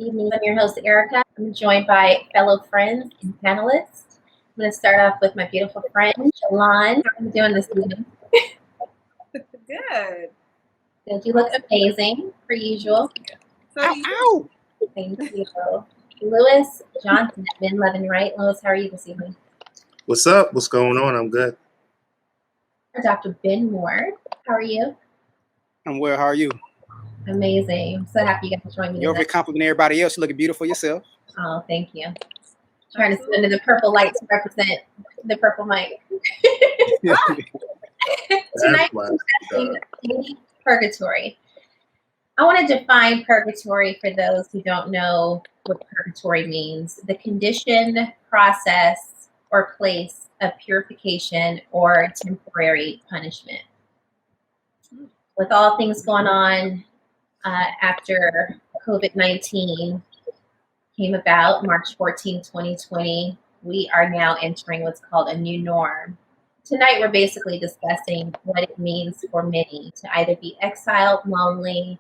evening. I'm your host, Erica. I'm joined by fellow friends and panelists. I'm going to start off with my beautiful friend, Jolon. How are you doing this evening? Good. Good. You look amazing, per usual. So Thank you. Lewis Johnson at Men Love and Right. Lewis, how are you this evening? What's up? What's going on? I'm good. Dr. Ben Ward, how are you? I'm well. How are you? Amazing. I'm so happy you got to join me. You're over complimenting everybody else. You're looking beautiful yourself. Oh, thank you. Trying to sit under the purple light to represent the purple mic. Tonight we're discussing Purgatory. I want to define purgatory for those who don't know what purgatory means. The condition, process, or place of purification or temporary punishment. With all things going on after COVID-19 came about, March 14, 2020, we are now entering what's called a new norm. Tonight, we're basically discussing what it means for many to either be exiled, lonely,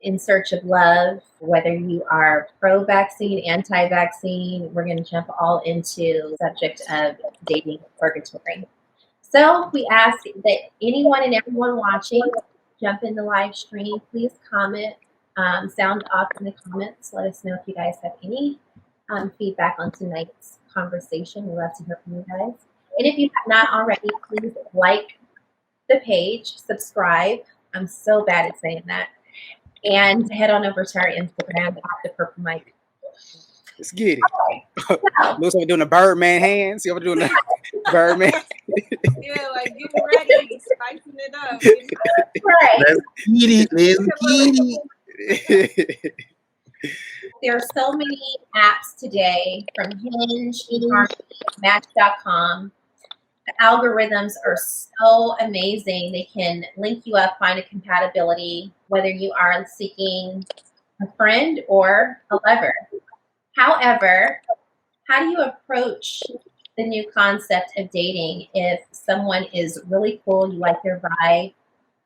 in search of love, whether you are pro-vaccine, anti-vaccine. We're going to jump all into the subject of dating purgatory. So we ask that anyone and everyone watching jump in the live stream. Please comment, sound off in the comments. Let us know if you guys have any feedback on tonight's conversation. We'd love to hear from you guys. And if you have not already, please like the page, subscribe. I'm so bad at saying that. And head on over to our Instagram at the Purple Mic. Let's get it. Okay. Looks like we're doing the Birdman hands. See what we're doing the Birdman. Yeah, like getting ready, spicing it up. Right. Let's get it. There are so many apps today, from Hinge, Match.com. The algorithms are so amazing. They can link you up, find a compatibility, whether you are seeking a friend or a lover. However, how do you approach the new concept of dating if someone is really cool, you like their vibe,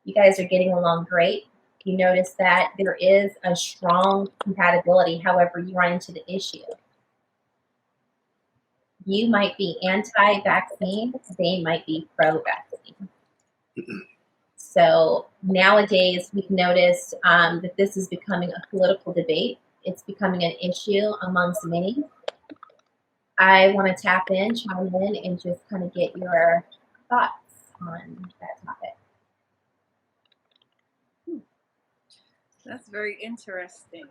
you guys are getting along great, you notice that there is a strong compatibility, however, you run into the issue. You might be anti-vaccine, they might be pro-vaccine. So nowadays, we've noticed that this is becoming a political debate. It's becoming an issue amongst many. I want to tap in, chime in, and just kind of get your thoughts on that topic. That's very interesting.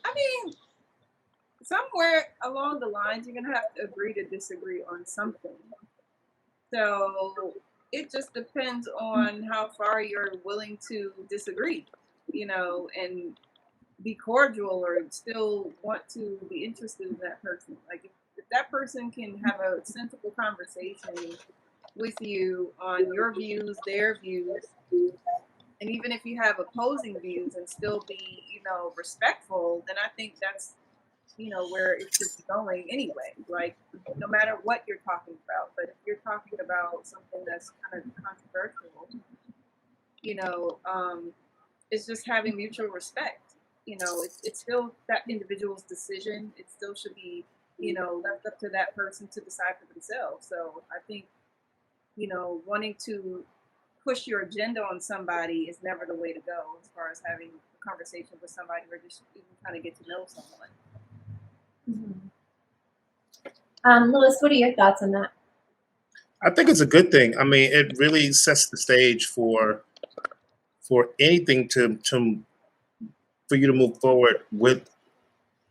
I mean, somewhere along the lines, you're gonna have to agree to disagree on something. So it just depends on how far you're willing to disagree, and be cordial or still want to be interested in that person. Like if that person can have a sensible conversation with you on your views, their views, and even if you have opposing views and still be, respectful, then I think that's, where it should be going anyway. Like, no matter what you're talking about, but if you're talking about something that's kind of controversial, it's just having mutual respect. It's still that individual's decision. It still should be, left up to that person to decide for themselves. So I think, wanting to push your agenda on somebody is never the way to go as far as having a conversation with somebody or just even trying to get to know someone. Lewis, what are your thoughts on that? I think it's a good thing. I mean, it really sets the stage for anything for you to move forward with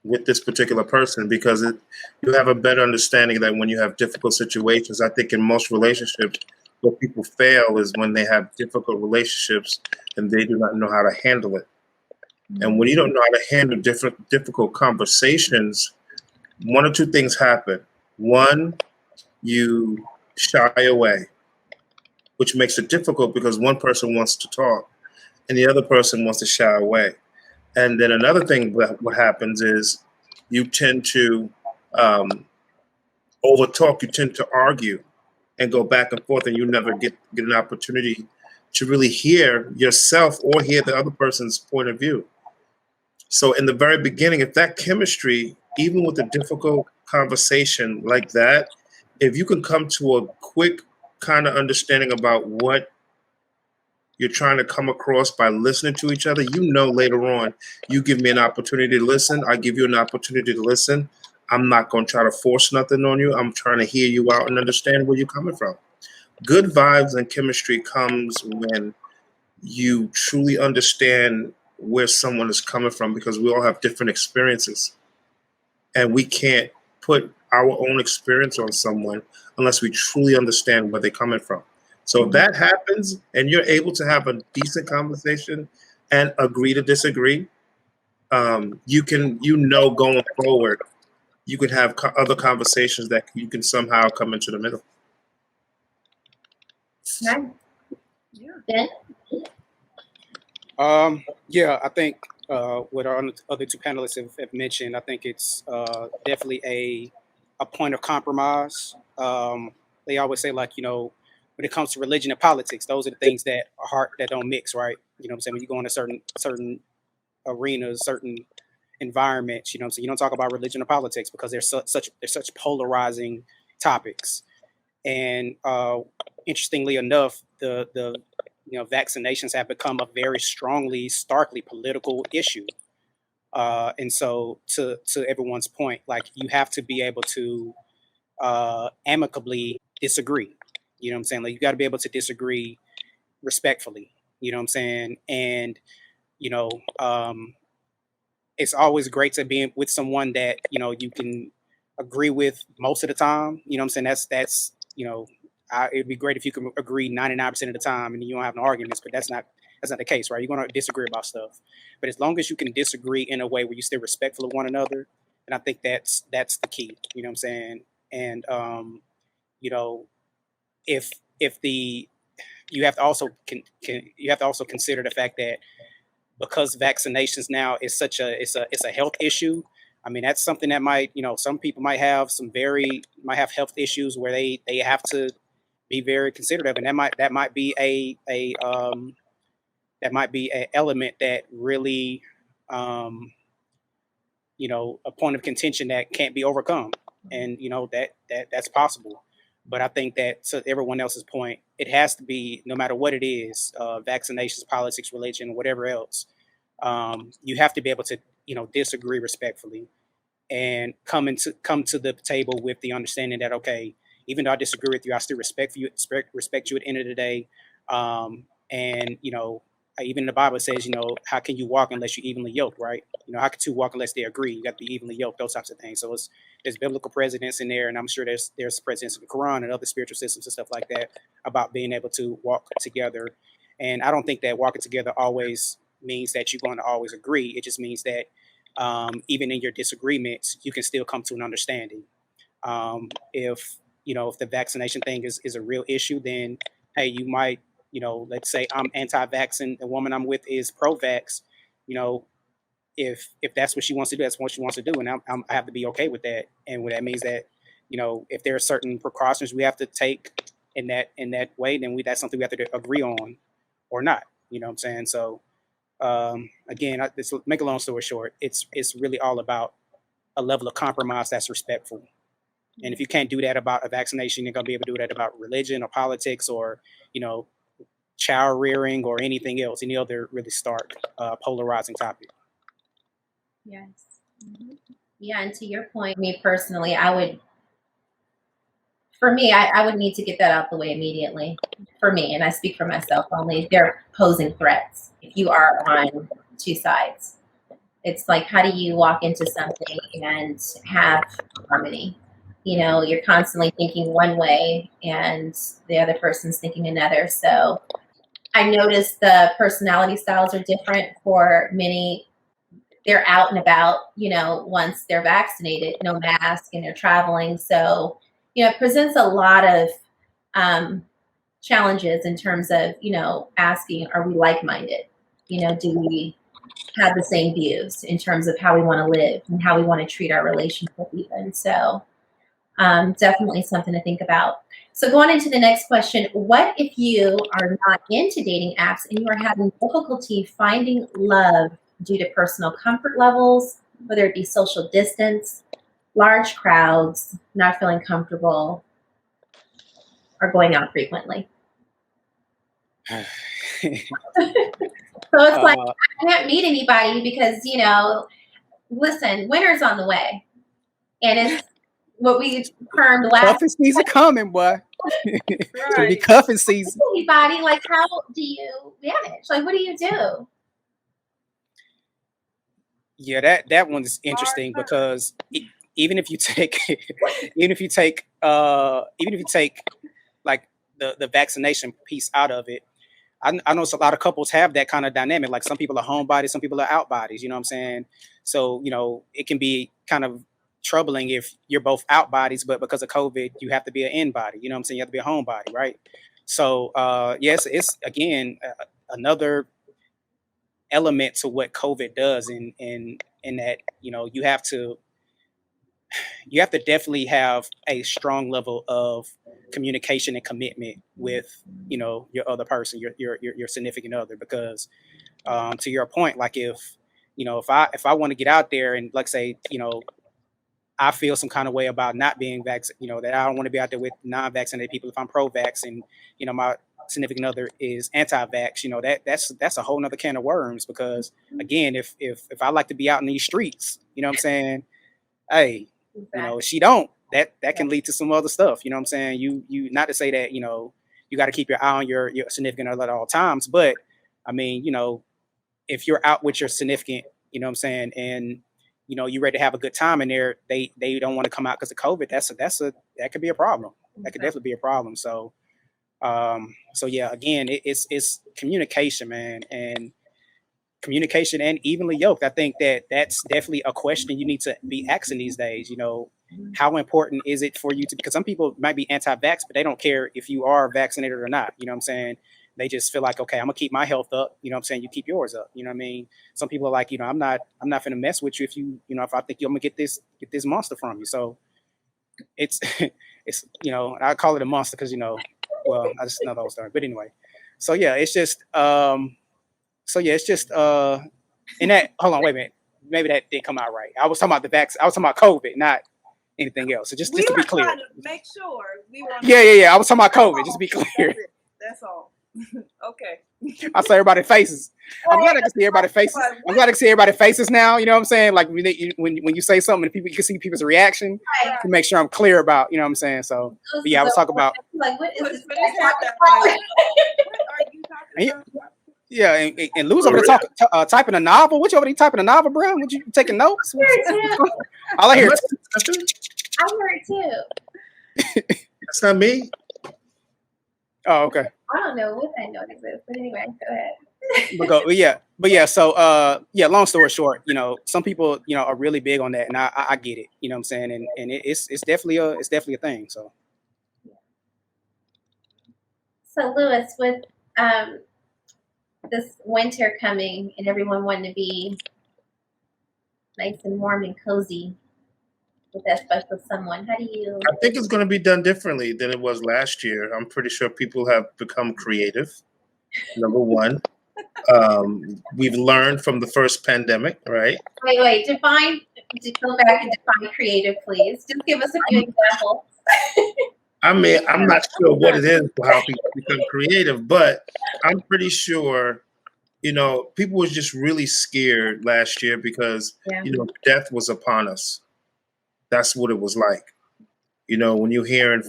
this particular person, because you have a better understanding that when you have difficult situations. I think in most relationships, where people fail is when they have difficult relationships and they do not know how to handle it. And when you don't know how to handle difficult conversations, one or two things happen. One, you shy away, which makes it difficult because one person wants to talk and the other person wants to shy away. And then another thing, what happens is you tend to overtalk, you tend to argue and go back and forth, and you never get an opportunity to really hear yourself or hear the other person's point of view. So in the very beginning, if that chemistry, even with a difficult conversation like that, if you can come to a quick kind of understanding about what you're trying to come across by listening to each other, later on, you give me an opportunity to listen, I give you an opportunity to listen. I'm not going to try to force nothing on you. I'm trying to hear you out and understand where you're coming from. Good vibes and chemistry comes when you truly understand where someone is coming from, because we all have different experiences. And we can't put our own experience on someone unless we truly understand where they're coming from. So if that happens and you're able to have a decent conversation and agree to disagree, you can, going forward, you could have other conversations that you can somehow come into the middle. Nice. Yeah. Ben? Yeah, I think what our other two panelists have mentioned, I think it's definitely a point of compromise. They always say, like, when it comes to religion and politics, those are the things that are hard, that don't mix, right? You know what I'm saying? When you go into certain arenas, certain environments, you know what I'm saying? You don't talk about religion or politics because they're such polarizing topics. And interestingly enough, the vaccinations have become a very starkly political issue. And so to everyone's point, like, you have to be able to amicably disagree. You know what I'm saying? Like, you got to be able to disagree respectfully. You know what I'm saying? And, it's always great to be with someone that, you can agree with most of the time. You know what I'm saying? That's it'd be great if you can agree 99% of the time and you don't have no arguments, but that's not the case, right? You're going to disagree about stuff. But as long as you can disagree in a way where you're still respectful of one another, and I think that's the key. You know what I'm saying? And if you have to also you have to also consider the fact that because vaccinations now is such it's a health issue. I mean, that's something that might, some people might have health issues where they have to be very considerate of, and that might be a element that really, a point of contention that can't be overcome, and that's possible. But I think that, to everyone else's point, it has to be, no matter what it is, vaccinations, politics, religion, whatever else, you have to be able to, disagree respectfully and come to the table with the understanding that, okay, even though I disagree with you, I still respect you at the end of the day. And, even the Bible says, how can you walk unless you're evenly yoked, right? How can two walk unless they agree? You got to be evenly yoked, those types of things. So there's biblical precedents in there, and I'm sure there's precedents in the Quran and other spiritual systems and stuff like that about being able to walk together. And I don't think that walking together always means that you're going to always agree. It just means that even in your disagreements, you can still come to an understanding. If the vaccination thing is a real issue, then, hey, you might, let's say I'm anti-vax and the woman I'm with is pro-vax. If that's what she wants to do, that's what she wants to do, and I have to be okay with that. And what that means that, if there are certain precautions we have to take in that way, then that's something we have to agree on, or not. You know what I'm saying? So again, this will make a long story short. It's really all about a level of compromise that's respectful. And if you can't do that about a vaccination, you're gonna be able to do that about religion or politics or, child rearing or anything else, any other really stark, polarizing topic. Yes. Mm-hmm. Yeah, and to your point, me personally, I would need to get that out the way immediately. For me, and I speak for myself only, they're posing threats. If you are on two sides, it's like, how do you walk into something and have harmony? You're constantly thinking one way and the other person's thinking another. So I noticed the personality styles are different for many. They're out and about, once they're vaccinated, no mask, and they're traveling. So, it presents a lot of challenges in terms of, asking, are we like-minded? Do we have the same views in terms of how we want to live and how we want to treat our relationship even? So Definitely something to think about. So going into the next question, what if you are not into dating apps and you are having difficulty finding love due to personal comfort levels, whether it be social distance, large crowds, not feeling comfortable, or going out frequently? So it's like, I can't meet anybody because, listen, winter's on the way. And it's what we termed last. Cuffing season coming, boy. It's gonna be cuffing season. Anybody, like, how do you manage? Like, what do you do? Yeah, that one's interesting because even if you take like the vaccination piece out of it, I know a lot of couples have that kind of dynamic. Like some people are homebodies, some people are outbodies. You know what I'm saying? So it can be kind of troubling if you're both outbodies, but because of COVID, you have to be an in-body. You know what I'm saying? You have to be a homebody, right? So yes, it's again another element to what COVID does, in that you have to definitely have a strong level of communication and commitment with your other person, your significant other, because to your point, like if I want to get out there and like say I feel some kind of way about not being vaccinated, that I don't want to be out there with non-vaccinated people if I'm pro-vax, and my significant other is anti-vax, that's a whole nother can of worms, because again, if I like to be out in these streets, you know what I'm saying, hey, she don't, that can lead to some other stuff. You know what I'm saying? You not to say that, you got to keep your eye on your significant other at all times, but I mean, if you're out with your significant, you know what I'm saying, and you're ready to have a good time in there, they don't want to come out because of COVID. That could be a problem. That could definitely be a problem. So yeah, again, it's communication, man, and communication and evenly yoked. I think that's definitely a question you need to be asking these days. How important is it for you to, because some people might be anti-vax, but they don't care if you are vaccinated or not. You know what I'm saying? They just feel like, okay, I'm gonna keep my health up. You know what I'm saying? You keep yours up. You know what I mean? Some people are like, I'm not gonna mess with you if if I think I'm gonna get this monster from you. So it's I call it a monster because well, I just know that story. But anyway, so yeah, it's just and that, hold on, wait a minute. Maybe that didn't come out right. I was talking about the vaccine. I was talking about COVID, not anything else. So just to be clear. Trying to make sure we were. Yeah. I was talking about COVID. Just to be clear. That's all. Okay. I saw everybody's faces. I'm glad I can see everybody's faces. I'm glad I can see everybody's faces now. You know what I'm saying? Like when you say something and you can see people's reaction, to make sure I'm clear about. You know what I'm saying? So yeah, I was talking about. Like, what is this? What are you talking about? Yeah, and Lou's over there typing a novel. What you over there typing a novel, bro? Would you taking notes? All I hear. I heard too. That's not me. Oh, okay. I don't know what that noise is, but anyway, go ahead. But yeah. So long story short, some people are really big on that, and I get it. You know what I'm saying, and it's definitely a thing. So Louis, with this winter coming and everyone wanting to be nice and warm and cozy with that special someone, how do you? I think it's going to be done differently than it was last year. I'm pretty sure people have become creative. Number one, we've learned from the first pandemic, right? Wait, go back and define creative, please. Just give us a few examples. I mean, I'm not sure what it is for how people become creative, but I'm pretty sure, people were just really scared last year because, death was upon us. That's what it was like. When you're hearing,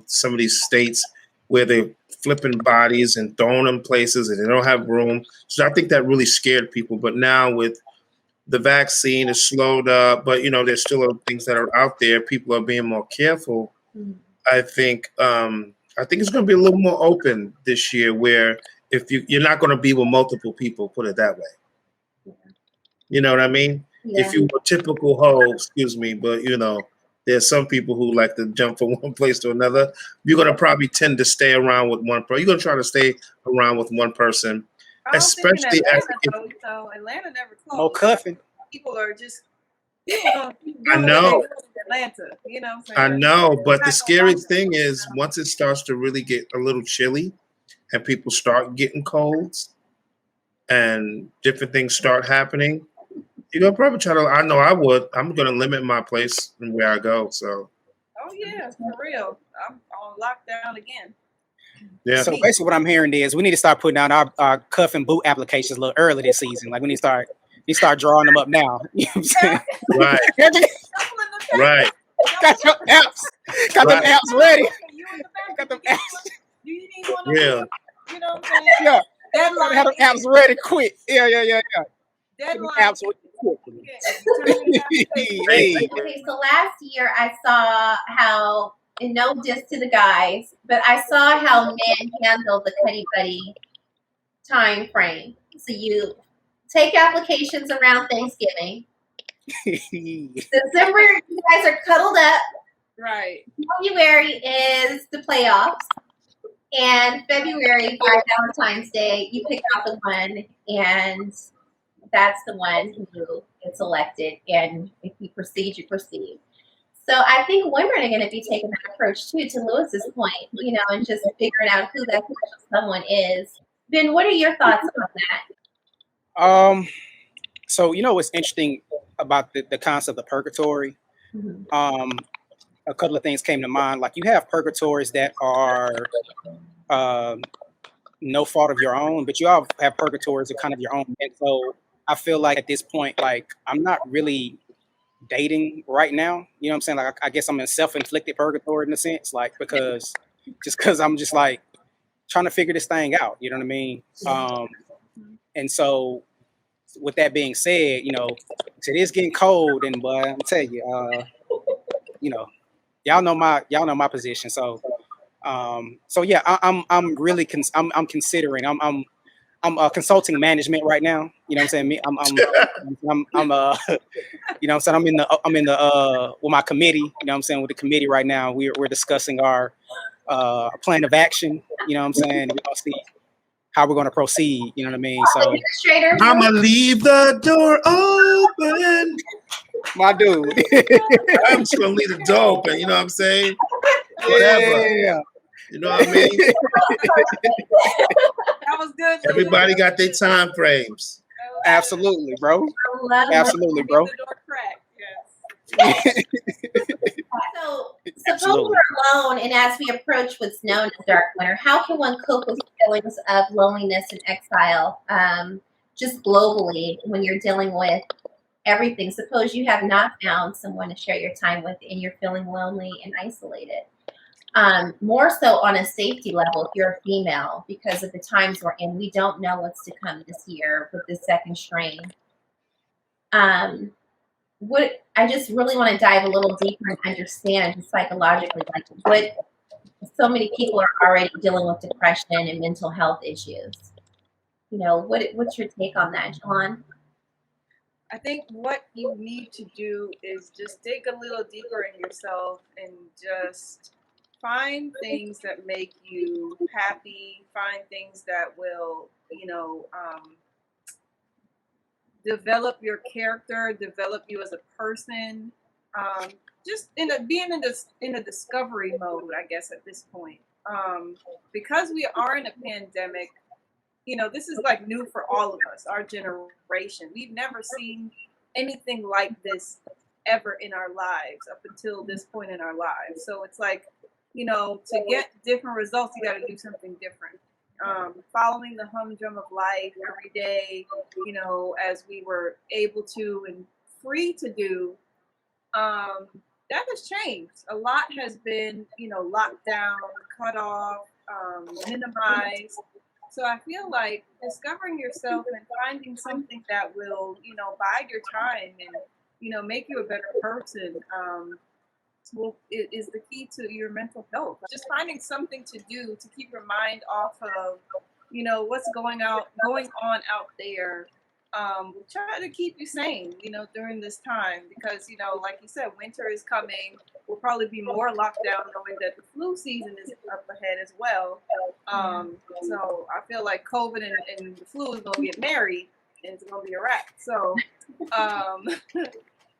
some of these states where they're flipping bodies and throwing them places and they don't have room. So I think that really scared people. But now with the vaccine, it's slowed up, but, there's still things that are out there. People are being more careful. Mm-hmm. I think it's going to be a little more open this year, where if you're not going to be with multiple people, put it that way. Yeah. You know what I mean? Yeah. If you were a typical hoe, excuse me, but there's some people who like to jump from one place to another. You're going to probably tend to stay around with one person. You're going to try to stay around with one person, especially Atlanta, so Atlanta never closed. No cuffing. People are just People don't do I what they know. do in Atlanta. You know what I'm I saying? know, but the Not gonna scariest lie. thing is once it starts to really get a little chilly and people start getting colds and different things start happening, you're gonna probably try to. I know I would. I'm gonna limit my place and where I go. So Oh yeah, for real. I'm on lockdown again. yeah, So basically, what I'm hearing is we need to start putting out our cuff and boot applications a little early this season. Like we need to start drawing them up now. You know what I'm saying? right, right, Got your apps, got them right. apps ready. You in the back. Got them You apps. need one of Yeah. them. You know what I'm saying? Yeah, gotta Deadline. have them apps ready quick. Yeah. Them Deadline. apps ready quick. Hey. Okay, so last year I saw how, and no diss to the guys, but I saw how men handle the Cuddy Buddy time frame. So you take applications around Thanksgiving. December, you guys are cuddled up. Right. January is the playoffs. And February, by Valentine's Day, you pick out the one, and that's the one who gets elected. And if you proceed, you proceed. So I think women are going to be taking that approach too, to Lewis's point, and just figuring out who that special someone is. Ben, what are your thoughts on that? So what's interesting about the concept of purgatory? Mm-hmm. A couple of things came to mind. Like you have purgatories that are no fault of your own, but you all have purgatories that are kind of your own. And so I feel like at this point, like I'm not really dating right now. You know what I'm saying? Like I guess I'm in self-inflicted purgatory in a sense, like because I'm just like trying to figure this thing out. You know what I mean? And so with that being said, it is getting cold, and boy, I'm telling you, y'all know my position. So yeah, I'm really I'm considering I'm consulting management right now. You know what I'm saying? I'm you know what I'm saying, I'm in the with my committee. You know what I'm saying, with the committee right now. We're discussing our plan of action. You know what I'm saying? We're gonna see how we're gonna proceed. You know what I mean? So I'm gonna leave the door open. my dude. I'm just gonna leave the door open. You know what I'm saying? Whatever. Yeah. You know what I mean? That was good. Everybody got their time frames. Absolutely, bro. Absolutely, Get bro. the door cracked. Yes. So suppose Absolutely. we're alone, and as we approach what's known as dark winter, how can one cope with feelings of loneliness and exile, just globally, when you're dealing with everything? Suppose you have not found someone to share your time with, and you're feeling lonely and isolated. More so on a safety level, if you're a female, because of the times we're in, we don't know what's to come this year with the second strain. What I just really want to dive a little deeper and understand psychologically, like what so many people are already dealing with depression and mental health issues. What's your take on that, Jolon? I think what you need to do is just dig a little deeper in yourself and just find things that make you happy, find things that will, develop your character, develop you as a person. Just being in a discovery mode, I guess, at this point. Because we are in a pandemic, this is like new for all of us, our generation. We've never seen anything like this ever in our lives up until this point in our lives. So it's like, to get different results, you got to do something different. Following the humdrum of life every day, as we were able to and free to do, that has changed. A lot has been, locked down, cut off, minimized. So I feel like discovering yourself and finding something that will, bide your time and, make you a better person, is the key to your mental health. Just finding something to do to keep your mind off of, what's going on out there. Try to keep you sane, during this time, because, like you said, winter is coming. We'll probably be more locked down, knowing that the flu season is up ahead as well. So I feel like COVID and the flu is going to get married, and it's going to be a wrap. So,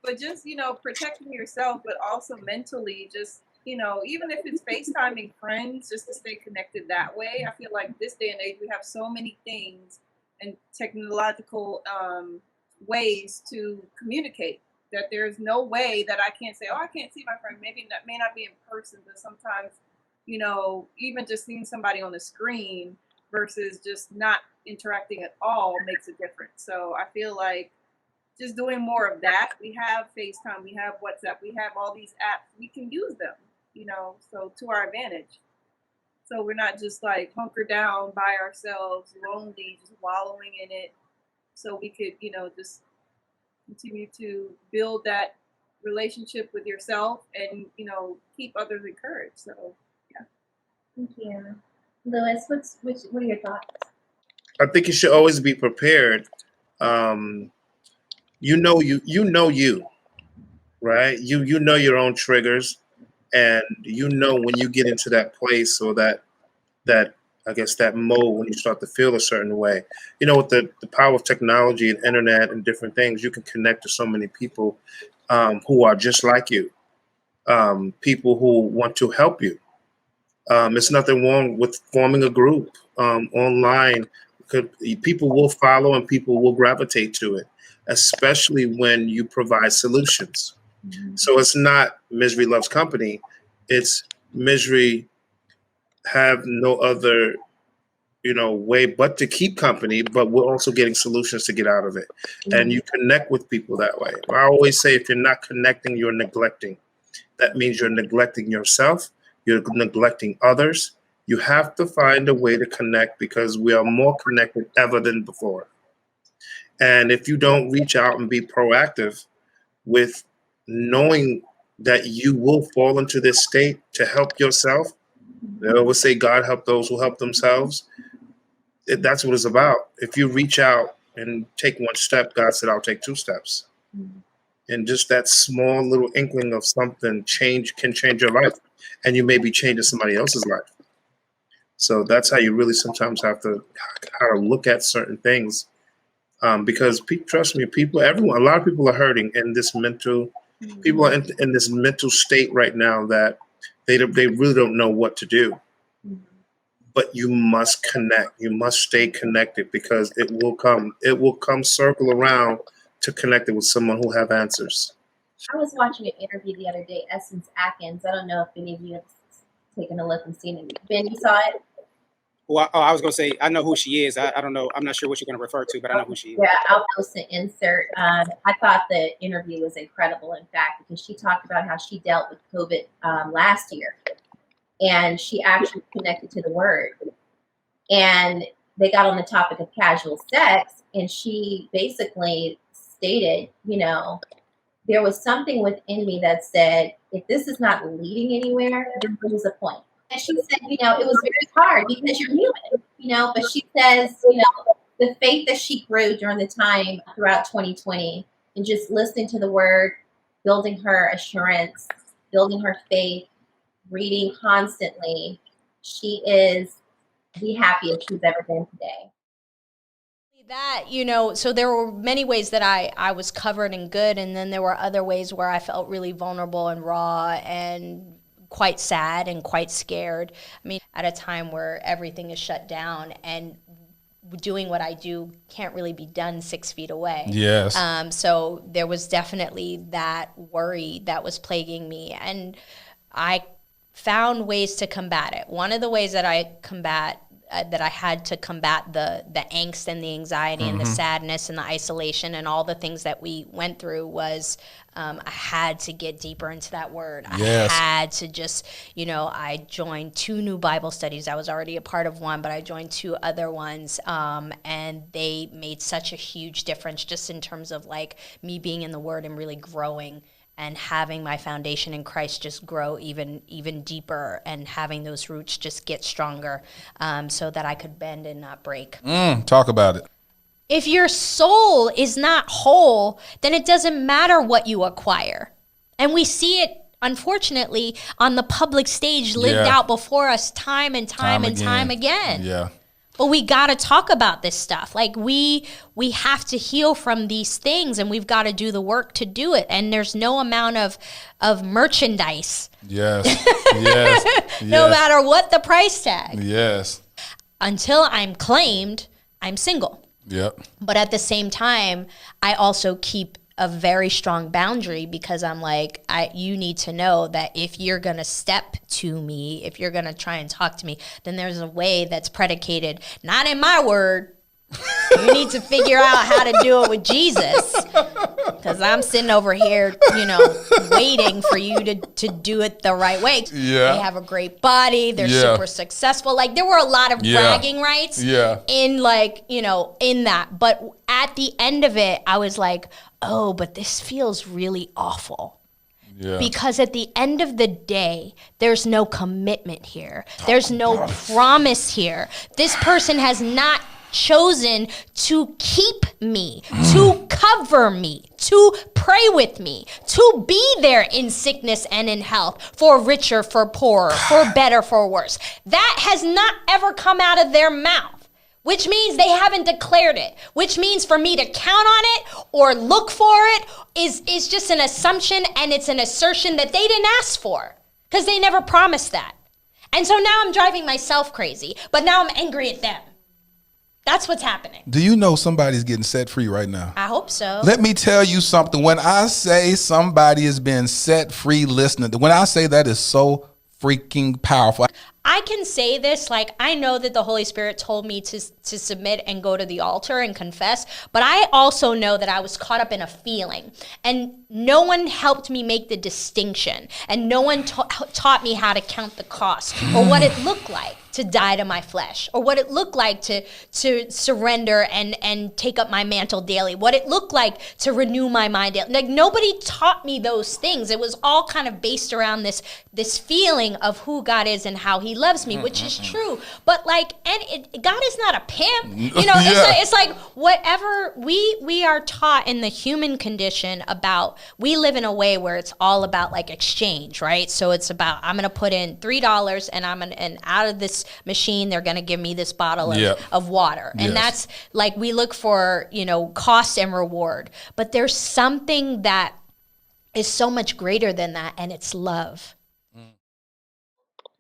But just, protecting yourself, but also mentally, just, even if it's FaceTiming friends, just to stay connected that way. I feel like this day and age, we have so many things and technological ways to communicate that there's no way that I can't say, oh, I can't see my friend. Maybe that may not be in person, but sometimes, even just seeing somebody on the screen versus just not interacting at all makes a difference. So I feel like just doing more of that. We have FaceTime, we have WhatsApp, we have all these apps. We can use them, so to our advantage. So we're not just like hunkered down by ourselves, lonely, just wallowing in it. So we could, just continue to build that relationship with yourself and, keep others encouraged. So, yeah. Thank you. Lewis, what are your thoughts? I think you should always be prepared. You know you, right? You know your own triggers, and when you get into that place or that I guess that mode when you start to feel a certain way. With the power of technology and internet and different things, you can connect to so many people who are just like you, people who want to help you. There's nothing wrong with forming a group online. People will follow and people will gravitate to it, especially when you provide solutions. Mm-hmm. So it's not misery loves company. It's misery have no other, way but to keep company, but we're also getting solutions to get out of it. Mm-hmm. And you connect with people that way. I always say, if you're not connecting, you're neglecting. That means you're neglecting yourself. You're neglecting others. You have to find a way to connect because we are more connected ever than before. And if you don't reach out and be proactive with knowing that you will fall into this state to help yourself, they always say, God help those who help themselves. That's what it's about. If you reach out and take one step, God said, I'll take 2 steps. Mm-hmm. And just that small little inkling of something can change your life. And you may be changing somebody else's life. So that's how you really sometimes have to how to look at certain things. Because trust me, a lot of people are hurting in this mental, mm-hmm. people are in this mental state right now that they really don't know what to do. Mm-hmm. But you must connect. You must stay connected because it will come circle around to connect it with someone who have answers. I was watching an interview the other day, Essence Atkins. I don't know if any of you have taken a look and seen it. Ben, you saw it? Well, I was going to say, I know who she is. I don't know. I'm not sure what you're going to refer to, but I know who she is. Yeah, I'll post an insert. I thought the interview was incredible, in fact, because she talked about how she dealt with COVID last year. And she actually connected to the word. And they got on the topic of casual sex. And she basically stated, there was something within me that said, if this is not leading anywhere, then what is the point? And she said, it was very hard because you're human, but she says, the faith that she grew during the time throughout 2020 and just listening to the word, building her assurance, building her faith, reading constantly, she is the happiest she's ever been today. That, so there were many ways that I was covered and good, and then there were other ways where I felt really vulnerable and raw and quite sad and quite scared. I mean, at a time where everything is shut down and doing what I do can't really be done 6 feet away. Yes. So there was definitely that worry that was plaguing me, and I found ways to combat it. One of the ways that I had to combat the angst and the anxiety mm-hmm. and the sadness and the isolation and all the things that we went through was I had to get deeper into that word. Yes. I had to just, I joined 2 new Bible studies. I was already a part of one, but I joined 2 other ones, and they made such a huge difference just in terms of like me being in the word and really growing and having my foundation in Christ just grow even deeper and having those roots just get stronger so that I could bend and not break. Talk about it. If your soul is not whole, then it doesn't matter what you acquire. And we see it, unfortunately, on the public stage lived out before us time and time again. Yeah. But we got to talk about this stuff. Like we have to heal from these things, and we've got to do the work to do it. And there's no amount of merchandise. Yes. Yes. No matter what the price tag. Yes. Until I'm claimed, I'm single. Yep. But at the same time, I also keep a very strong boundary, because I'm like, you need to know that if you're going to step to me, if you're going to try and talk to me, then there's a way that's predicated, not in my word. You need to figure out how to do it with Jesus, because I'm sitting over here, waiting for you to do it the right way. Yeah. They have a great body. They're super successful. Like, there were a lot of bragging rights in in that. But at the end of it, I was like, oh, but this feels really awful. Yeah. Because at the end of the day, there's no commitment here. There's no promise here. This person has not chosen to keep me, to cover me, to pray with me, to be there in sickness and in health, for richer, for poorer, for better, for worse. That has not ever come out of their mouth, which means they haven't declared it, which means for me to count on it or look for it is just an assumption, and it's an assertion that they didn't ask for, because they never promised that. And so now I'm driving myself crazy, but now I'm angry at them. That's what's happening. Do you know somebody's getting set free right now? I hope so. Let me tell you something. When I say somebody is being set free, listening, when I say that is so freaking powerful. I can say this, like, I know that the Holy Spirit told me to submit and go to the altar and confess, but I also know that I was caught up in a feeling, and no one helped me make the distinction, and no one taught me how to count the cost, or what it looked like to die to my flesh, or what it looked like to surrender and take up my mantle daily, what it looked like to renew my mind daily. Like, nobody taught me those things. It was all kind of based around this feeling of who God is and how he loves me, which is true. But like, God is not a pimp. It's like whatever we are taught in the human condition about, we live in a way where it's all about like exchange, right? So it's about, I'm going to put in $3 and out of this machine, they're going to give me this bottle of water. And that's like, we look for, cost and reward, but there's something that is so much greater than that. And it's love.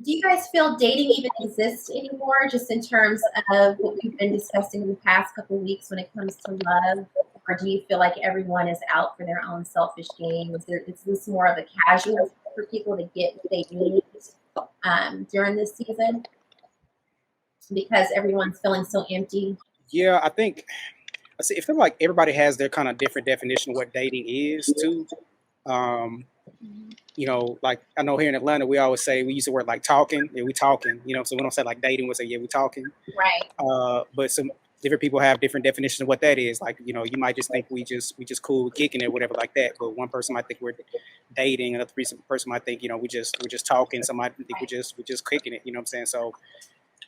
Do you guys feel dating even exists anymore, just in terms of what we've been discussing in the past couple of weeks when it comes to love? Or do you feel like everyone is out for their own selfish gain? Is this more of a casual for people to get what they need during this season, because everyone's feeling so empty? Yeah, I feel like everybody has their kind of different definition of what dating is too. Like, I know here in Atlanta, we always say, we use the word like talking. Yeah, we talking, so we don't say like dating, we say, yeah, we talking. Right. But some different people have different definitions of what that is. Like, you might just think we just cool, kicking it, whatever like that. But one person might think we're dating, another person might think, we're just talking. Somebody think we're just kicking it, you know what I'm saying? So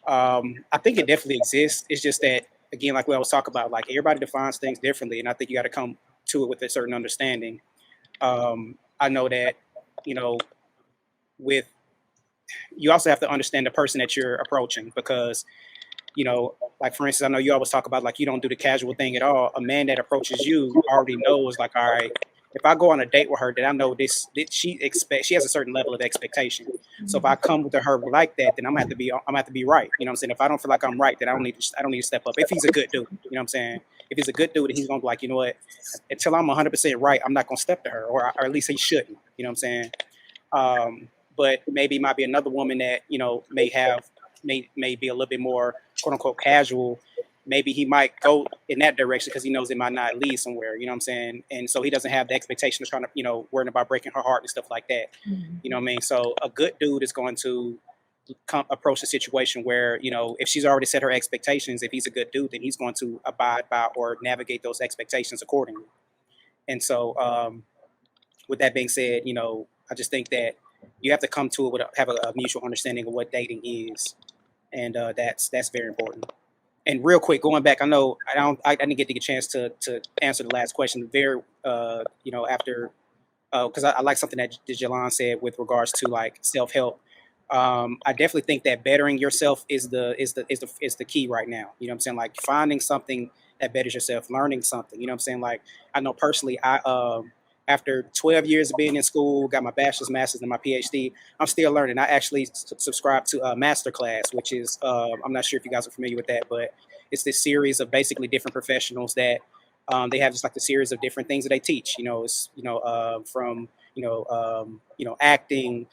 I think it definitely exists. It's just that, again, like we always talk about, like, everybody defines things differently, and I think you got to come to it with a certain understanding. I know that, you also have to understand the person that you're approaching, because, like, for instance, I know you always talk about, like, you don't do the casual thing at all. A man that approaches you already knows, like, all right, if I go on a date with her, then I know she has a certain level of expectation. Mm-hmm. So if I come to her like that, then I'm gonna have to be right. You know what I'm saying? If I don't feel like I'm right, then I don't need to step up. If he's a good dude, you know what I'm saying? If he's a good dude, he's gonna be like, you know what? Until I'm 100% right, I'm not gonna step to her, or at least he shouldn't. You know what I'm saying? But maybe it might be another woman that may be a little bit more quote unquote casual. Maybe he might go in that direction because he knows it might not lead somewhere, you know what I'm saying? And so he doesn't have the expectation of trying to, worrying about breaking her heart and stuff like that. Mm-hmm. You know what I mean? So a good dude is going to approach the situation where, if she's already set her expectations, if he's a good dude, then he's going to abide by or navigate those expectations accordingly. And so with that being said, I just think that you have to come to it have a mutual understanding of what dating is. And that's very important. And real quick, going back, I know I didn't get a chance to answer the last question. Very, after, because I like something that Jolon said with regards to like self-help. I definitely think that bettering yourself is the key right now. You know what I'm saying? Like finding something that betters yourself, learning something. You know what I'm saying? Like I know personally, after 12 years of being in school, got my bachelor's, master's, and my PhD, I'm still learning. I actually subscribe to a masterclass, which is I'm not sure if you guys are familiar with that, but it's this series of basically different professionals that they have just like a series of different things that they teach. You know, it's from acting,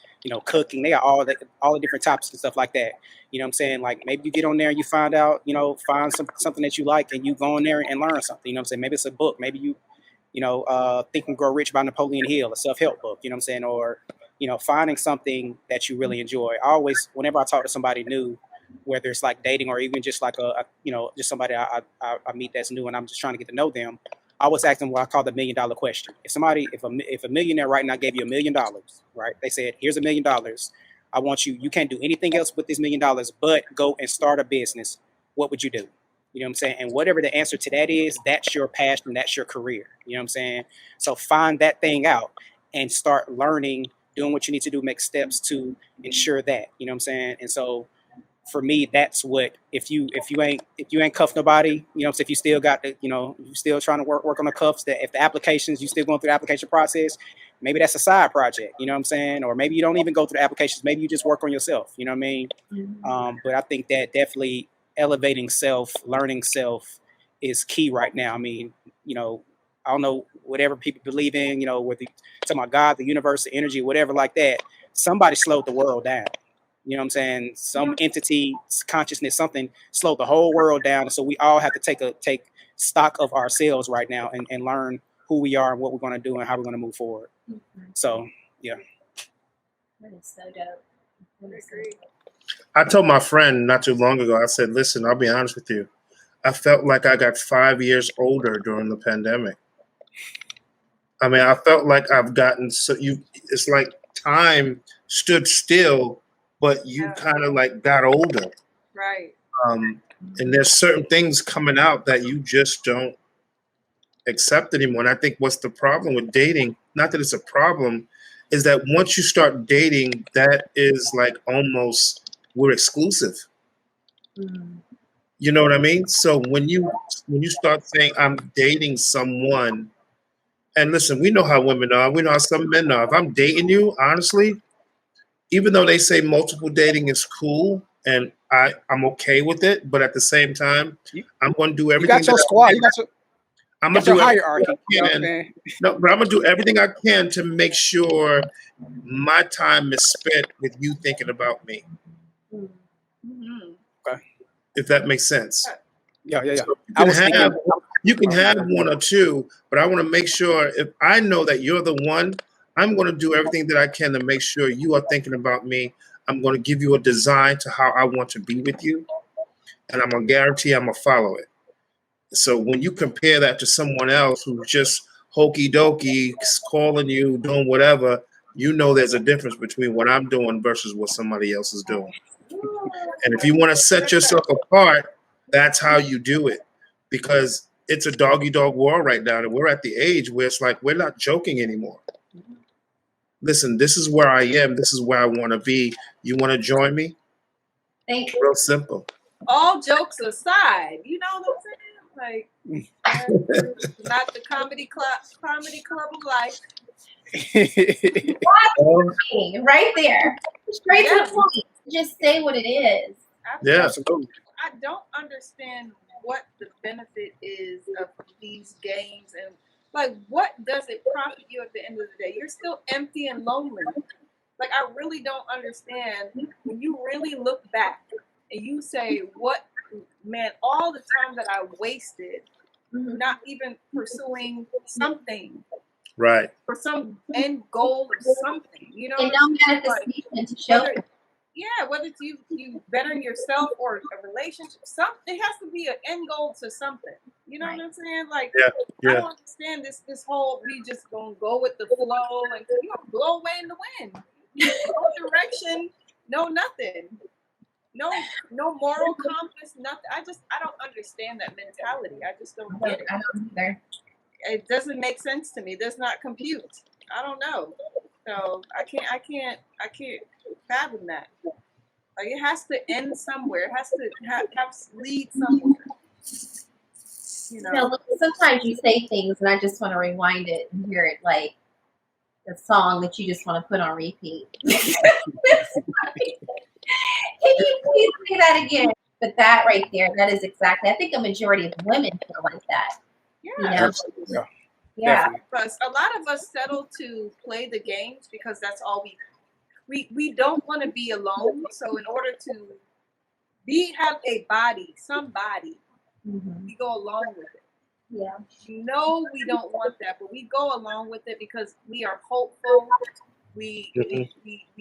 cooking. They got all the different topics and stuff like that. You know what I'm saying? Like maybe you get on there and you find out, find something that you like and you go in there and learn something. You know what I'm saying? Maybe it's a book. Maybe you Think and Grow Rich by Napoleon Hill, a self-help book, you know what I'm saying? Or, finding something that you really enjoy. I always, whenever I talk to somebody new, whether it's like dating or even just like just somebody I meet that's new and I'm just trying to get to know them, I always ask them what I call the $1 million question. If a millionaire right now gave you $1 million, right? They said, here's $1 million. I want you can't do anything else with this $1 million, but go and start a business. What would you do? You know what I'm saying? And whatever the answer to that is, that's your passion, that's your career. You know what I'm saying? So find that thing out and start learning, doing what you need to do, make steps to ensure that. You know what I'm saying? And so for me, that's what if you ain't cuffed nobody, you know what I'm saying, if you still got the, you still trying to work on the cuffs, that if the applications, you still going through the application process, maybe that's a side project, you know what I'm saying? Or maybe you don't even go through the applications, maybe you just work on yourself, you know what I mean? But I think that definitely elevating self, learning self is key right now. I mean, I don't know, whatever people believe in, whether you're talking about God, the universe, the energy, whatever like that, somebody slowed the world down. You know what I'm saying? Some entity, consciousness, something slowed the whole world down. And so we all have to take stock of ourselves right now and learn who we are and what we're going to do and how we're going to move forward. So, yeah. That is so dope. That is so dope. I told my friend not too long ago, I said, listen, I'll be honest with you. I felt like I got 5 years older during the pandemic. I mean, I felt like I've gotten it's like time stood still, but you kind of like got older. Right. And there's certain things coming out that you just don't accept anymore. And I think what's the problem with dating, not that it's a problem, is that once you start dating, that is like almost we're exclusive. You know what I mean? So when you start saying I'm dating someone, and listen, we know how women are, we know how some men are. If I'm dating you, honestly, even though they say multiple dating is cool and I'm okay with it, but at the same time, I'm going to do everything. You got your squad. I'm going to do hierarchy. No, but I'm going to do everything I can to make sure my time is spent with you thinking about me. Okay. If that makes sense. Yeah. So you can have one or two, but I want to make sure if I know that you're the one, I'm going to do everything that I can to make sure you are thinking about me. I'm going to give you a design to how I want to be with you, and I'm going to guarantee I'm going to follow it. So when you compare that to someone else who's just hokey dokey, calling you, doing whatever, there's a difference between what I'm doing versus what somebody else is doing. And if you want to set yourself apart, that's how you do it, because it's a dog-eat-dog world right now, and we're at the age where it's like we're not joking anymore. Listen, this is where I am. This is where I want to be. You want to join me? Thank you. Real simple. All jokes aside, you know what I'm saying? Like, not the comedy club of life. Right there. Straight to the point. Just say what it is. Yeah. Absolutely. I don't understand what the benefit is of these games, and like, what does it profit you at the end of the day? You're still empty and lonely. Like, I really don't understand when you really look back and you say, what, man, all the time that I wasted not even pursuing something. Right. For some end goal of something, you know? And no manifestation to show it. Yeah, whether it's you bettering yourself or a relationship, it has to be an end goal to something. You know what I'm saying? Like, yeah. I don't understand this whole we just gonna go with the flow and you know, blow away in the wind. No direction, no nothing. No moral compass, nothing. I don't understand that mentality. I just don't get it. I don't either. It doesn't make sense to me. It does not compute. I don't know. So I can't fathom that. Like, it has to end somewhere. It has to have lead somewhere. You know? Sometimes you say things and I just want to rewind it and hear it like a song that you just want to put on repeat. Can you please say that again? But that right there, that is exactly, I think a majority of women feel like that. Yeah. Yeah. Because a lot of us settle to play the games because that's all we don't want to be alone. So in order to have a body, somebody, we go along with it. Yeah. No, we don't want that, but we go along with it because we are hopeful. We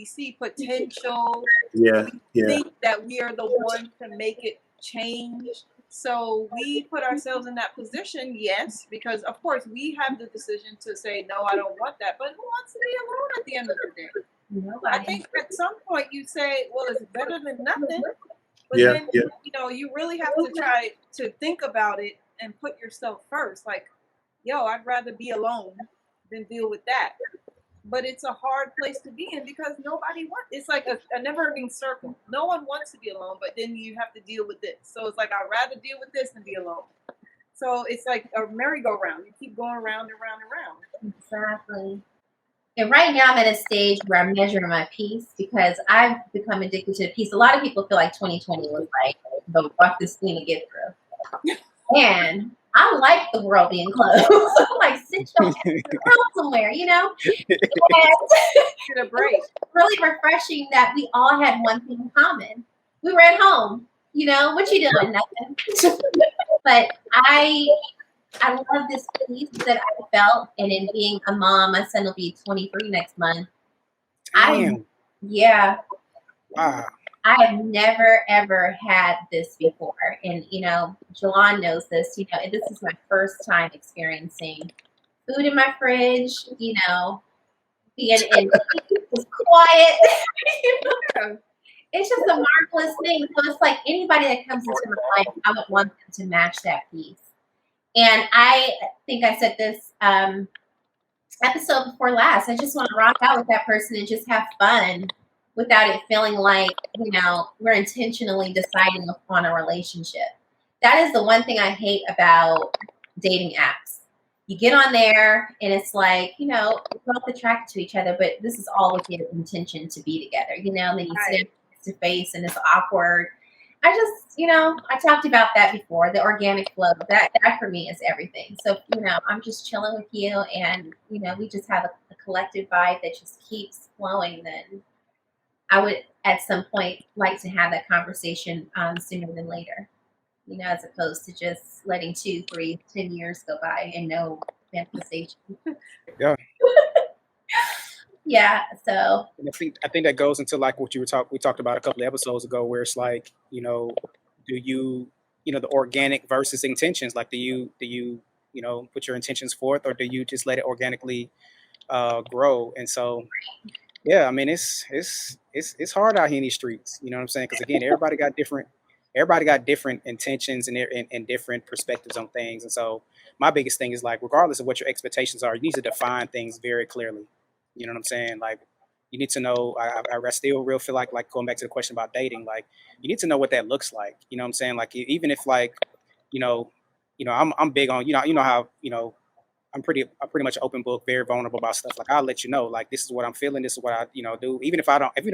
see potential. Yeah. We think that we are the one to make it change. So we put ourselves in that position, yes, because of course we have the decision to say, no, I don't want that. But who wants to be alone at the end of the day? Nobody. I think at some point you say, well, it's better than nothing. But Yeah, then, yeah. You really have to try to think about it and put yourself first. Like, I'd rather be alone than deal with that. But it's a hard place to be in because nobody wants. It's like a never-ending circle. No one wants to be alone, but then you have to deal with this. So it's like, I'd rather deal with this than be alone. So it's like a merry-go-round. You keep going round and round and round. Exactly. And right now I'm at a stage where I'm measuring my peace because I've become addicted to peace. A lot of people feel like 2020 was like the roughest thing to get through. And I like the world being closed. I'm like, sit your ass down somewhere, And Get a break. it was really refreshing that we all had one thing in common. We were at home. What you doing? Nothing. But I love this peace that I felt, and in being a mom, my son will be 23 next month. Damn. Wow. I have never ever had this before, and Jolon knows this. This is my first time experiencing food in my fridge. Being in just quiet. It's just a marvelous thing. So it's like anybody that comes into my life, I would want them to match that peace. And I think I said this episode before last. I just want to rock out with that person and just have fun without it feeling like, we're intentionally deciding upon a relationship. That is the one thing I hate about dating apps. You get on there and it's like, we're both attracted to each other, but this is all with the intention to be together, and then you sit face to face and it's awkward. I just, I talked about that before, the organic flow. That for me is everything. So, I'm just chilling with you and, we just have a collective vibe that just keeps flowing. Then I would at some point like to have that conversation sooner than later, as opposed to just letting 2, 3, 10 years go by and no manifestation. Yeah. Yeah. So And I think that goes into like what we talked about a couple of episodes ago, where it's like, do you, the organic versus intentions, like do you put your intentions forth, or do you just let it organically grow? And so, yeah, I mean, it's hard out here in these streets, you know what I'm saying? Because again, everybody got different intentions and different perspectives on things. And so my biggest thing is like, regardless of what your expectations are, you need to define things very clearly. You know what I'm saying? Like, you need to know, I still real feel like going back to the question about dating, like you need to know what that looks like. You know what I'm saying? Like, even if like, I'm big on, how, I'm pretty much open book, very vulnerable about stuff. Like, I'll let you know, like, this is what I'm feeling. This is what I, do. Even if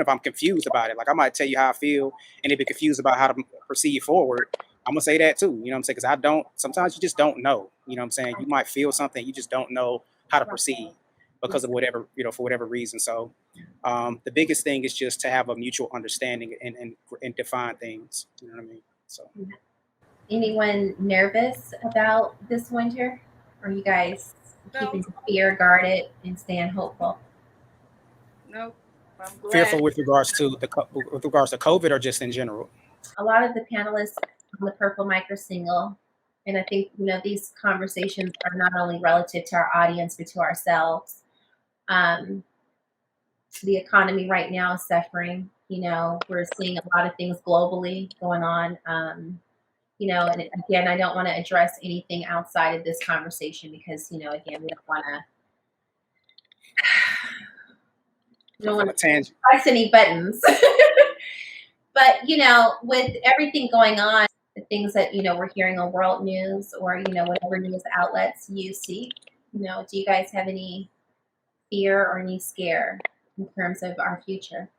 I'm confused about it, like I might tell you how I feel and if you're confused about how to proceed forward, I'm gonna say that too. You know what I'm saying? Because sometimes you just don't know, you know what I'm saying? You might feel something, you just don't know how to proceed because of whatever, for whatever reason. So the biggest thing is just to have a mutual understanding and define things. You know what I mean? So, anyone nervous about this winter? Or you guys keeping fear guarded and staying hopeful? Nope. I'm glad. Fearful with regards to COVID, or just in general? A lot of the panelists on the Purple Mic are single. And I think, these conversations are not only relative to our audience, but to ourselves. The economy right now is suffering. We're seeing a lot of things globally going on. And again, I don't want to address anything outside of this conversation because, again, we don't want to You don't on want a to tangent. press any buttons. But, with everything going on, the things that, we're hearing on world news or, whatever news outlets you see, do you guys have any fear or any scare in terms of our future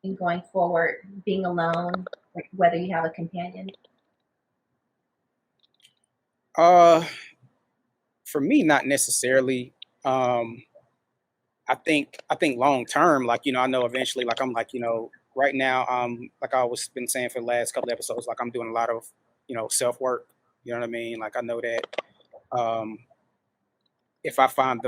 and going forward, being alone, like whether you have a companion? For me, not necessarily. Um, I think long term, like, I know eventually, like, I'm like, right now, like I was been saying for the last couple episodes, like I'm doing a lot of, self work. You know what I mean? Like I know that um, if I find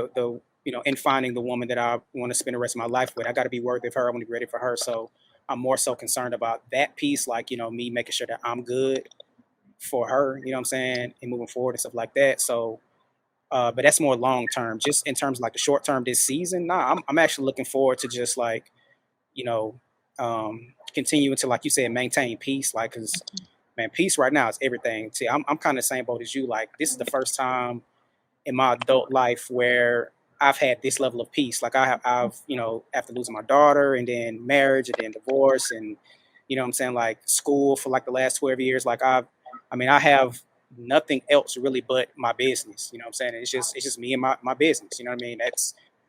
in finding the woman that I want to spend the rest of my life with, I got to be worthy of her. I want to be ready for her. So I'm more so concerned about that piece, like, me making sure that I'm good for her, you know what I'm saying, and moving forward and stuff like that. So, but that's more long term. Just in terms of like the short term this season, nah, I'm actually looking forward to just like, you know, continuing to, like you said, maintain peace. Like, cause man, peace right now is everything. See, I'm kind of the same boat as you. Like, this is the first time in my adult life where I've had this level of peace. Like I've, after losing my daughter and then marriage and then divorce and, what I'm saying, like school for like the last 12 years, like I have nothing else really but my business, you know what I'm saying? And it's just me and my business, you know what I mean?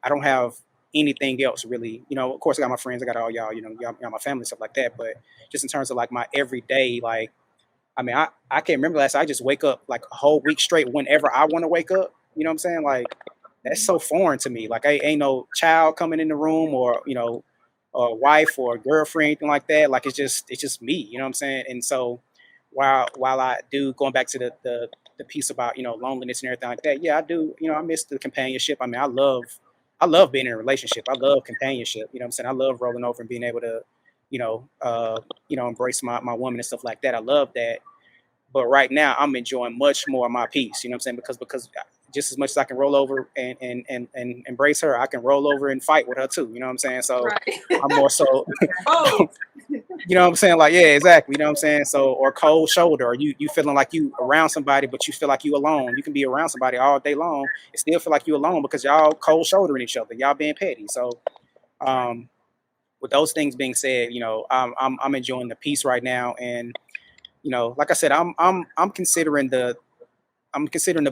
I don't have anything else really, of course I got my friends, I got all y'all, y'all my family, stuff like that. But just in terms of like my everyday, like, I can't remember last. I just wake up like a whole week straight whenever I want to wake up. You know what I'm saying? Like that's so foreign to me. Like I ain't no child coming in the room or or a wife or a girlfriend, anything like that. Like it's just me. You know what I'm saying? And so while I do going back to the piece about loneliness and everything like that, yeah, I do. I miss the companionship. I love being in a relationship. I love companionship. You know what I'm saying? I love rolling over and being able to embrace my woman and stuff like that. I love that. But right now, I'm enjoying much more of my peace. You know what I'm saying? Because just as much as I can roll over and embrace her, I can roll over and fight with her too. You know what I'm saying? So Right. I'm more so, Oh, you know what I'm saying? Like, yeah, exactly. You know what I'm saying? So, or cold shoulder, or you feeling like you around somebody, but you feel like you alone. You can be around somebody all day long and still feel like you alone because y'all cold shouldering each other. Y'all being petty. So, um, with those things being said, I'm enjoying the peace right now. And like I said, I'm considering the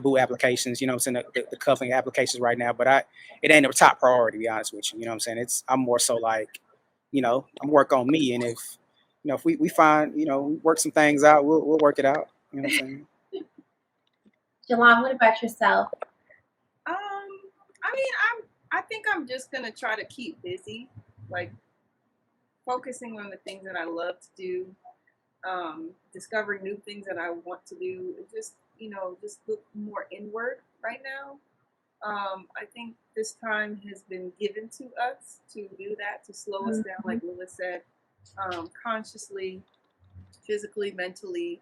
boo applications, I'm saying, the cuffing applications right now, but it ain't a top priority, to be honest with you. You know what I'm saying? I'm more so like, I'm work on me. And if we find, we work some things out, we'll work it out. You know what I'm saying? Jalon, what about yourself? I think I'm just gonna try to keep busy, like focusing on the things that I love to do, discovering new things that I want to do, and just look more inward right now. I think this time has been given to us to do that, to slow us down, like Lewis said, consciously, physically, mentally,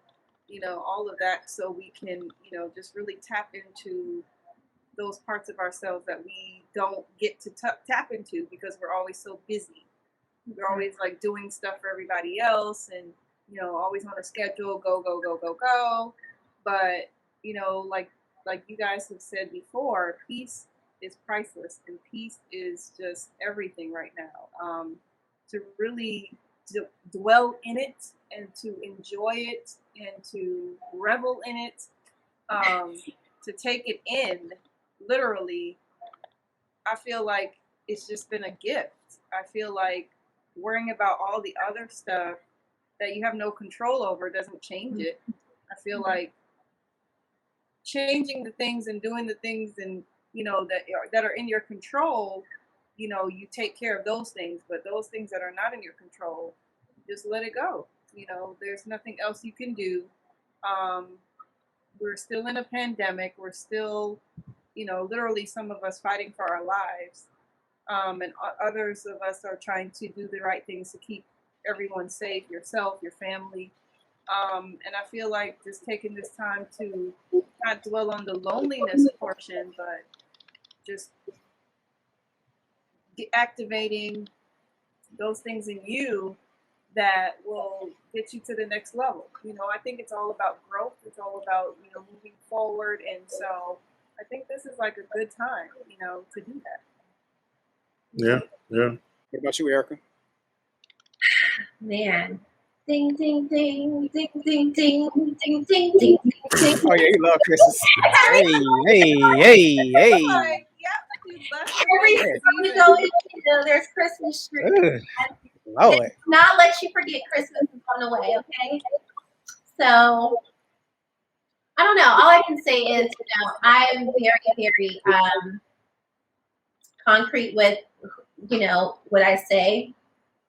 all of that, so we can, just really tap into those parts of ourselves that we don't get to tap into because we're always so busy. We're always like doing stuff for everybody else and, always on a schedule, go, go, go, go, go. But, like you guys have said before, peace is priceless and peace is just everything right now. To really dwell in it and to enjoy it and to revel in it, to take it in literally, I feel like it's just been a gift. I feel like worrying about all the other stuff that you have no control over doesn't change it. I feel like changing the things and doing the things and that are in your control, you take care of those things, but those things that are not in your control, just let it go. There's nothing else you can do. We're still in a pandemic. We're still, literally some of us fighting for our lives. And others of us are trying to do the right things to keep everyone safe, yourself, your family. And I feel like just taking this time to not dwell on the loneliness portion, but just activating those things in you that will get you to the next level. I think it's all about growth. It's all about, moving forward. And so I think this is like a good time, to do that. Yeah, yeah. What about you, Erica? Man. Ding, ding, ding, ding, ding, ding, ding, ding, ding, ding. Oh yeah, you love Christmas. Hey, Like, yep, she's blessed with Every this time you season. go in, there's Christmas tree. Ugh, Lord. Do not let you forget Christmas is on the way, okay? So I don't know. All I can say is, I'm very, very concrete with, what I say.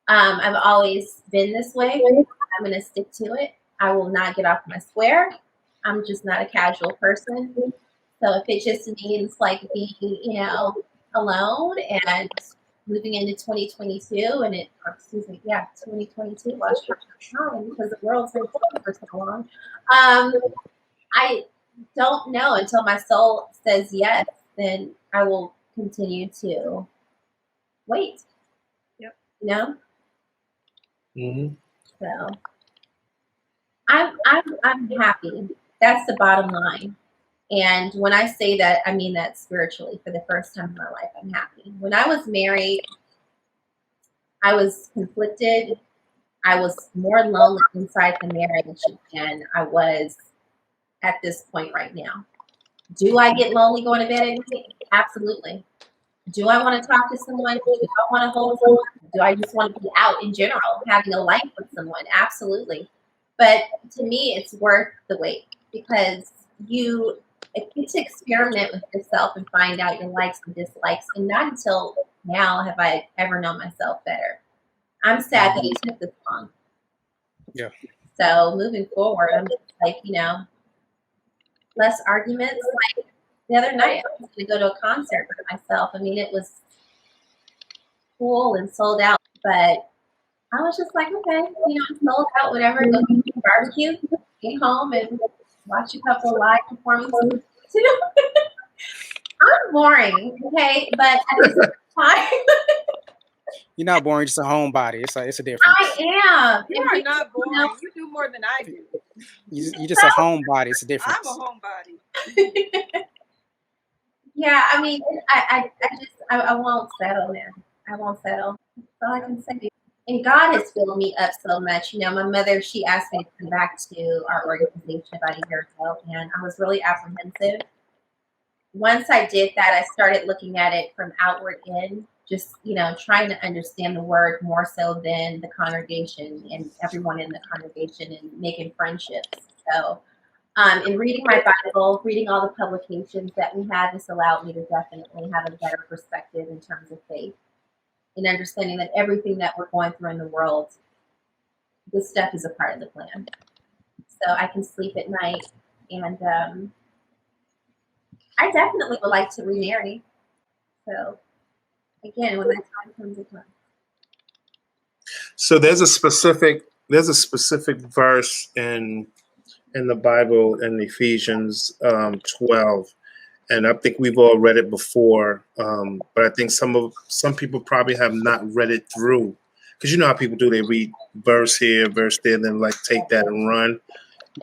I've always been this way. I'm going to stick to it. I will not get off my square. I'm just not a casual person. So if it just means like being, alone and moving into 2022 and 2022 lost track of time because the world's been closed for so long. I don't know until my soul says yes, then I will continue to wait. Yep. Mm-hmm. So I'm happy. That's the bottom line. And when I say that, I mean that spiritually. For the first time in my life, I'm happy. When I was married, I was conflicted. I was more lonely inside the marriage than I was at this point right now. Do I get lonely going to bed at night? Absolutely. Do I want to talk to someone? Do I want to hold someone? Do I just want to be out in general, having a life with someone? Absolutely. But to me, it's worth the wait because you get to experiment with yourself and find out your likes and dislikes. And not until now have I ever known myself better. I'm sad that it took this long. Yeah. So moving forward, I'm just like, less arguments. Like the other night, I was going to go to a concert with myself. I mean, it was cool and sold out, but I was just like, okay, sold out, whatever. Go to barbecue, get home, and watch a couple of live performances. I'm boring, okay, but at the same time, You're not boring, just a homebody. It's a difference. I am. You are not boring. You do more than I do. You're just a homebody. It's a difference. I'm a homebody. Yeah, I mean, I won't settle, man. I won't settle. That's all I can say. And God has filled me up so much. My mother, she asked me to come back to our organization about a year ago, and I was really apprehensive. Once I did that, I started looking at it from outward in, just, trying to understand the word more so than the congregation and everyone in the congregation and making friendships. So, in reading my Bible, reading all the publications that we had, this allowed me to definitely have a better perspective in terms of faith and understanding that everything that we're going through in the world, this stuff is a part of the plan. So I can sleep at night, and I definitely would like to remarry. So again, when that time comes, it comes. So there's a specific verse in the Bible in Ephesians 12, and I think we've all read it before, but I think some people probably have not read it through, because you know how people do, they read verse here, verse there, then like take that and run.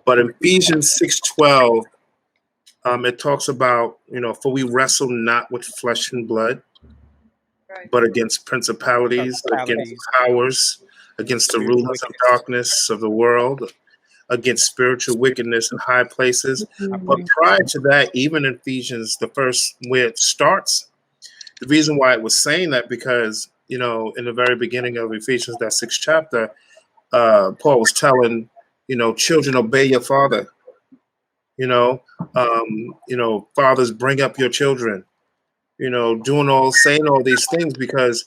But in Ephesians 6:12, it talks about, for we wrestle not with flesh and blood, Right. but against principalities, against powers, against the rulers of darkness of the world, against spiritual wickedness in high places. But prior to that, even in Ephesians, the first where it starts, the reason why it was saying that, because, in the very beginning of Ephesians, that 6th chapter, Paul was telling, children, obey your father. Fathers, bring up your children, saying all these things, because,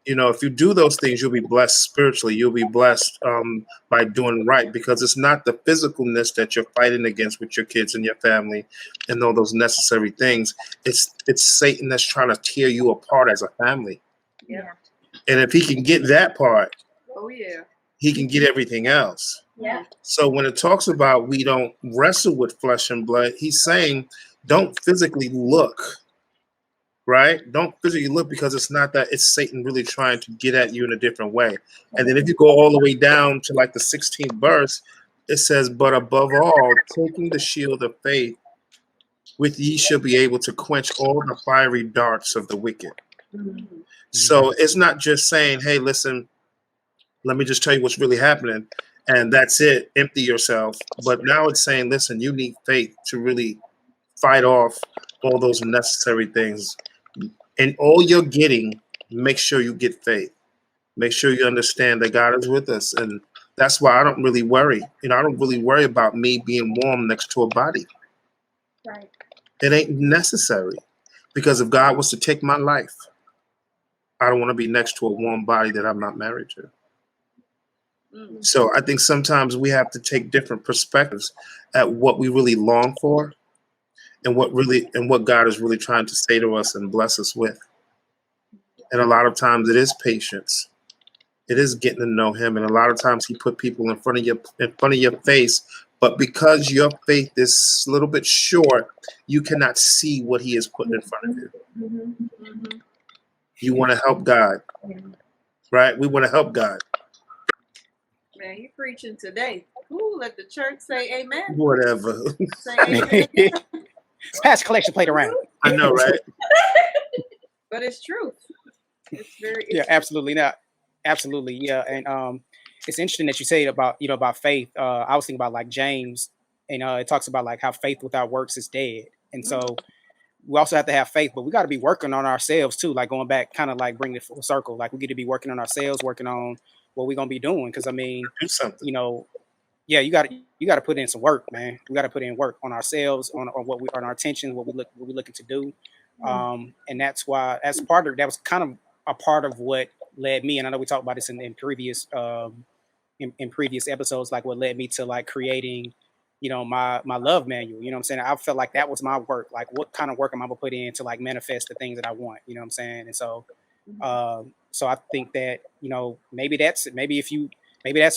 if you do those things, you'll be blessed spiritually. You'll be blessed by doing right, because it's not the physicalness that you're fighting against with your kids and your family and all those necessary things. It's Satan that's trying to tear you apart as a family. Yeah. And if he can get that part, Oh yeah, he can get everything else. Yeah. So when it talks about we don't wrestle with flesh and blood, he's saying don't physically look, right? Don't physically look, because it's not that, it's Satan really trying to get at you in a different way. And then if you go all the way down to like the 16th verse, it says, but above all, taking the shield of faith, with ye shall be able to quench all the fiery darts of the wicked. Mhm. So it's not just saying, hey, listen, let me just tell you what's really happening, and that's it, empty yourself. But now it's saying, listen, you need faith to really fight off all those necessary things. And all you're getting, make sure you get faith. Make sure you understand that God is with us. And that's why I don't really worry. I don't really worry about me being warm next to a body. Right. It ain't necessary. Because if God was to take my life, I don't want to be next to a warm body that I'm not married to. Mm. So I think sometimes we have to take different perspectives at what we really long for and what God is really trying to say to us and bless us with. And a lot of times it is patience. It is getting to know him. And a lot of times he put people in front of your face, but because your faith is a little bit short, you cannot see what he is putting in front of you. Mhm. Mhm. You want to help God, Yeah. right? We want to help God. Man, you preaching today. Ooh, let the church say amen. Whatever. Say amen. Pass the collection plate around. I know, right? But it's truth. It's very. Yeah, It's absolutely not. Absolutely, yeah. And it's interesting that you say about faith. I was thinking about like James, and it talks about like how faith without works is dead. And so we also have to have faith, but we got to be working on ourselves too. Like going back, kind of like bringing it full circle. Like we get to be working on ourselves, working on what we're gonna be doing. Because I mean, Do something. Yeah, you got to put in some work, man. We got to put in work on ourselves, on on our attention, what we looking to do, and that's why that was kind of a part of what led me. And I know we talked about this in previous in previous episodes, like what led me to like creating, my love manual. You know what I'm saying? I felt like that was my work. Like, what kind of work am I gonna put in to like manifest the things that I want? You know what I'm saying? And so, so I think that maybe that's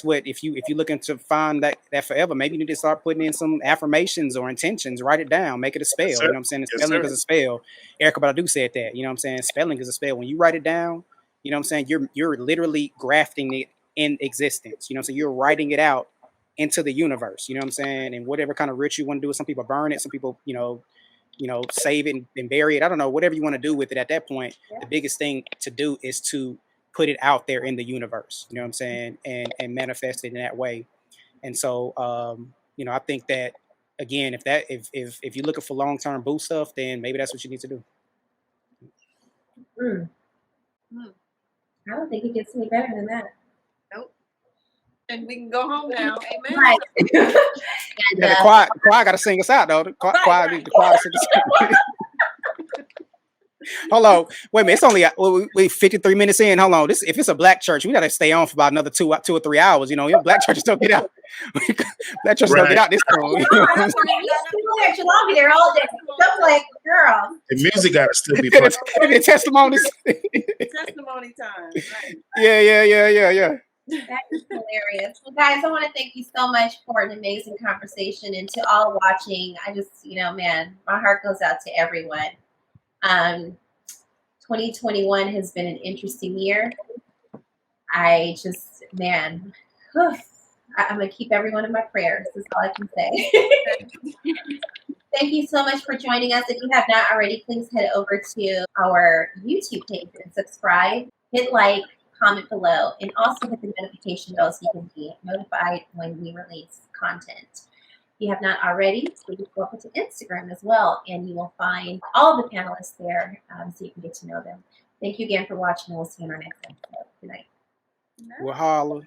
what if you're looking to find that forever, maybe you need to start putting in some affirmations or intentions, write it down, make it a spell. Yes, You know sir. what I'm saying? Yes, Spelling sir. is a spell. Erica Badu said that. You know what I'm saying? Spelling is a spell. When you write it down, you know what I'm saying, you're literally grafting it in existence. You know what I'm saying? You're writing it out into the universe. You know what I'm saying? And whatever kind of ritual you want to do, some people burn it, some people, save it and bury it. I don't know, whatever you want to do with it at that point. The biggest thing to do is to put it out there in the universe. You know what I'm saying? And manifest it in that way. And so, I think that again, if you're looking for long-term boost stuff, then maybe that's what you need to do. Mm. Mm. I don't think it gets any better than that. nope. And we can go home now. Amen. Right. Yeah, the choir got to sing us out though. The choir to sing us out. Hold on, wait a minute. It's only we 53 minutes in. Hold on. If it's a black church, we gotta stay on for about another 2 or 3 hours. Black churches don't get out. Black churches don't get out this soon. Jolon be there all day. I'm like, girl. The music got to still be playing. It's testimonies. Testimony time. Right. Yeah. That is hilarious. Well, guys, I want to thank you so much for an amazing conversation, and to all watching. I just, man, my heart goes out to everyone. 2021 has been an interesting year. I just, man, I'm going to keep everyone in my prayers. That's all I can say. Thank you so much for joining us. If you have not already, please head over to our YouTube page and subscribe. Hit like, comment below, and also hit the notification bell so you can be notified when we release content. If you have not already, please go over to Instagram as well, and you will find all the panelists there so you can get to know them. Thank you again for watching, and we'll see you in our next episode. Good night. We'll holler.